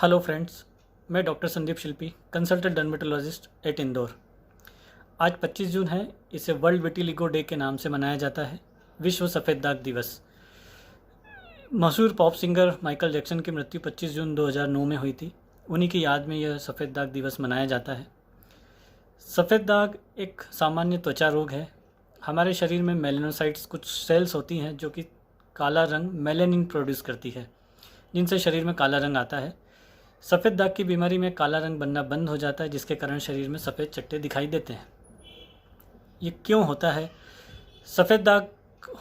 Hello friends, मैं doctor Sandeep शिल्पी, consultant dermatologist eight Indore. आज 25 जून है। इसे वर्ल्ड विटिलिगो डे के नाम से मनाया जाता है, विश्व सफ़ेद दाग दिवस। मशहूर पॉप सिंगर माइकल जैक्सन की मृत्यु 25 जून 2009 में हुई थी। उन्हीं की याद में यह सफ़ेद दाग दिवस मनाया जाता है। सफ़ेद दाग एक सामान्य त्वचा रोग है। हमारे शरीर में मेलानोसाइट्स कुछ सेल्स होती हैं जो कि काला रंग मेलेनिन प्रोड्यूस करती है, जिनसे शरीर में काला रंग आता है। सफ़ेद दाग की बीमारी में काला रंग बनना बंद हो जाता है, जिसके कारण शरीर में सफ़ेद चट्टे दिखाई देते हैं। ये क्यों होता है? सफ़ेद दाग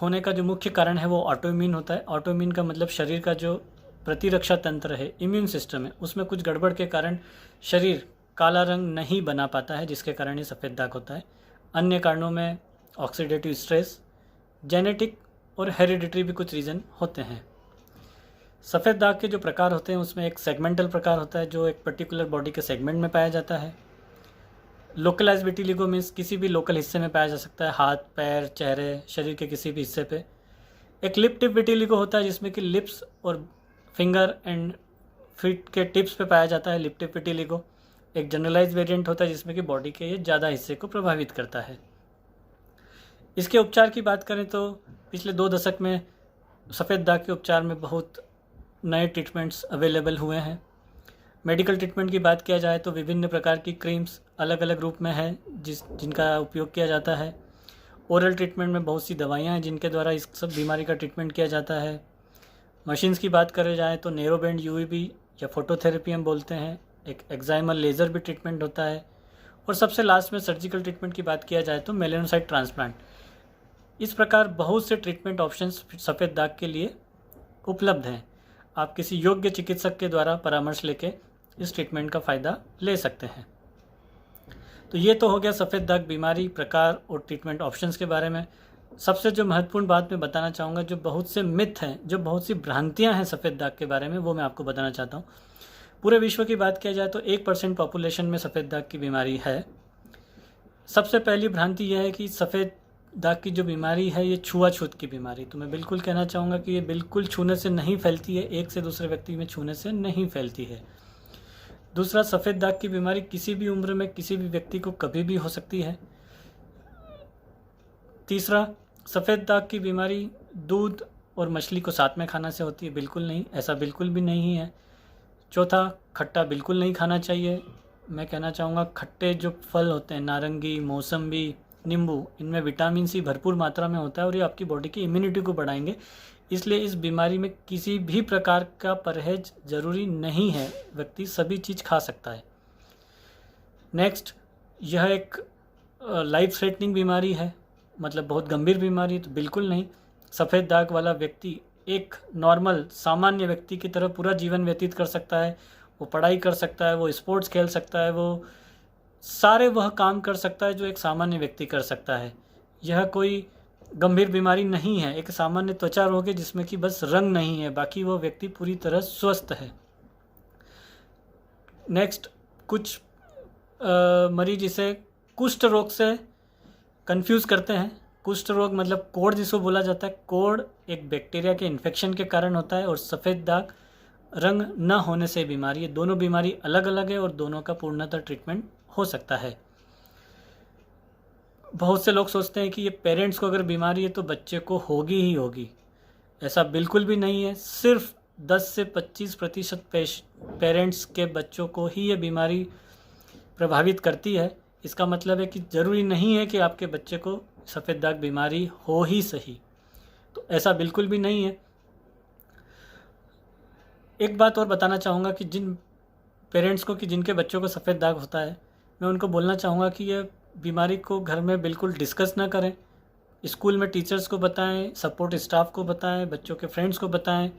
होने का जो मुख्य कारण है वो ऑटोइम्यून होता है। ऑटोइम्यून का मतलब शरीर का जो प्रतिरक्षा तंत्र है, इम्यून सिस्टम है, उसमें कुछ गड़बड़ के कारण शरीर काला रंग नहीं बना पाता है, जिसके कारण ये सफ़ेद दाग होता है। अन्य कारणों में ऑक्सीडेटिव स्ट्रेस, जेनेटिक और हेरिडिटरी भी कुछ रीज़न होते हैं। सफ़ेद दाग के जो प्रकार होते हैं उसमें एक सेगमेंटल प्रकार होता है जो एक पर्टिकुलर बॉडी के सेगमेंट में पाया जाता है। लोकलाइज विटिलिगो मीन्स किसी भी लोकल हिस्से में पाया जा सकता है, हाथ, पैर, चेहरे, शरीर के किसी भी हिस्से पे। एक लिप टिप विटिलिगो होता है जिसमें कि लिप्स और फिंगर एंड फीट के टिप्स पे पाया जाता है, लिप टिप विटिलिगो। एक जनरलाइज वेरिएंट होता है जिसमें कि बॉडी के ये ज़्यादा हिस्से को प्रभावित करता है। इसके उपचार की बात करें तो पिछले 2 दशक में सफ़ेद दाग के उपचार में बहुत नए ट्रीटमेंट्स अवेलेबल हुए हैं। मेडिकल ट्रीटमेंट की बात किया जाए तो विभिन्न प्रकार की क्रीम्स अलग अलग रूप में हैं जिनका उपयोग किया जाता है। ओरल ट्रीटमेंट में बहुत सी दवाइयाँ हैं जिनके द्वारा इस सब बीमारी का ट्रीटमेंट किया जाता है। मशीन्स की बात करें जाए तो नैरो बैंड यूवीबी या फोटोथेरेपी हम बोलते हैं। एक एक्साइमल लेज़र भी ट्रीटमेंट होता है। और सबसे लास्ट में सर्जिकल ट्रीटमेंट की बात किया जाए तो मेलानोसाइट ट्रांसप्लांट। इस प्रकार बहुत से ट्रीटमेंट ऑप्शंस सफ़ेद दाग के लिए उपलब्ध हैं। आप किसी योग्य चिकित्सक के द्वारा परामर्श लेके इस ट्रीटमेंट का फ़ायदा ले सकते हैं। तो ये तो हो गया सफ़ेद दाग बीमारी, प्रकार और ट्रीटमेंट ऑप्शंस के बारे में। सबसे जो महत्वपूर्ण बात मैं बताना चाहूँगा, जो बहुत से मिथ हैं, जो बहुत सी भ्रांतियाँ हैं सफ़ेद दाग के बारे में, वो मैं आपको बताना चाहता हूँ। पूरे विश्व की बात किया जाए तो 1% पॉपुलेशन में सफ़ेद दाग की बीमारी है। सबसे पहली भ्रांति यह है कि सफ़ेद दाग की जो बीमारी है ये छुआछूत की बीमारी। तो मैं बिल्कुल कहना चाहूँगा कि ये बिल्कुल छूने से नहीं फैलती है, एक से दूसरे व्यक्ति में छूने से नहीं फैलती है। दूसरा, सफ़ेद दाग की बीमारी किसी भी उम्र में किसी भी व्यक्ति को कभी भी हो सकती है। तीसरा, सफ़ेद दाग की बीमारी दूध और मछली को साथ में खाना से होती है, बिल्कुल नहीं, ऐसा बिल्कुल भी नहीं है। चौथा, खट्टा बिल्कुल नहीं खाना चाहिए। मैं कहना चाहूँगा खट्टे जो फल होते हैं, नारंगी, मौसम्बी, नींबू, इनमें विटामिन सी भरपूर मात्रा में होता है और ये आपकी बॉडी की इम्यूनिटी को बढ़ाएंगे। इसलिए इस बीमारी में किसी भी प्रकार का परहेज ज़रूरी नहीं है, व्यक्ति सभी चीज़ खा सकता है। नेक्स्ट, यह एक लाइफ थ्रेटनिंग बीमारी है, मतलब बहुत गंभीर बीमारी, तो बिल्कुल नहीं। सफ़ेद दाग वाला व्यक्ति एक नॉर्मल सामान्य व्यक्ति की तरह पूरा जीवन व्यतीत कर सकता है। वो पढ़ाई कर सकता है, वो स्पोर्ट्स खेल सकता है, वो सारे वह काम कर सकता है जो एक सामान्य व्यक्ति कर सकता है। यह कोई गंभीर बीमारी नहीं है, एक सामान्य त्वचा रोग है जिसमें कि बस रंग नहीं है, बाकी वो व्यक्ति पूरी तरह स्वस्थ है। नेक्स्ट, कुछ मरीज इसे कुष्ठ रोग से कंफ्यूज करते हैं। कुष्ठ रोग मतलब कोढ़ जिसको बोला जाता है। कोढ़ एक बैक्टीरिया के इन्फेक्शन के कारण होता है और सफ़ेद दाग रंग न होने से बीमारी है। दोनों बीमारी अलग अलग है और दोनों का पूर्णतः ट्रीटमेंट हो सकता है। बहुत से लोग सोचते हैं कि ये पेरेंट्स को अगर बीमारी है तो बच्चे को होगी ही होगी। ऐसा बिल्कुल भी नहीं है। सिर्फ 10 से 25% पेरेंट्स के बच्चों को ही ये बीमारी प्रभावित करती है। इसका मतलब है कि ज़रूरी नहीं है कि आपके बच्चे को सफ़ेद दाग बीमारी हो ही सही, तो ऐसा बिल्कुल भी नहीं है। एक बात और बताना चाहूँगा कि जिन पेरेंट्स को कि जिनके बच्चों को सफ़ेद दाग होता है, मैं उनको बोलना चाहूँगा कि यह बीमारी को घर में बिल्कुल डिस्कस ना करें। स्कूल में टीचर्स को बताएं, सपोर्ट स्टाफ को बताएं, बच्चों के फ्रेंड्स को बताएं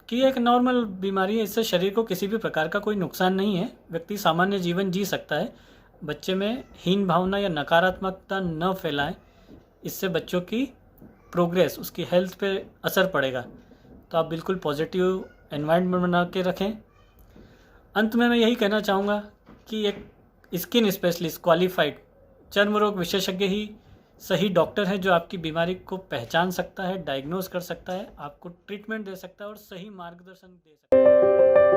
कि एक नॉर्मल बीमारी है, इससे शरीर को किसी भी प्रकार का कोई नुकसान नहीं है, व्यक्ति सामान्य जीवन जी सकता है। बच्चे में हीन भावना या नकारात्मकता न फैलाएं, इससे बच्चों की प्रोग्रेस, उसकी हेल्थ पे असर पड़ेगा। तो आप बिल्कुल पॉजिटिव एनवायरनमेंट बना के रखें। अंत में मैं यही कहना चाहूँगा कि एक स्किन स्पेशलिस्ट, क्वालिफाइड चर्म रोग विशेषज्ञ ही सही डॉक्टर है जो आपकी बीमारी को पहचान सकता है, डायग्नोज कर सकता है, आपको ट्रीटमेंट दे सकता है और सही मार्गदर्शन दे सकता है।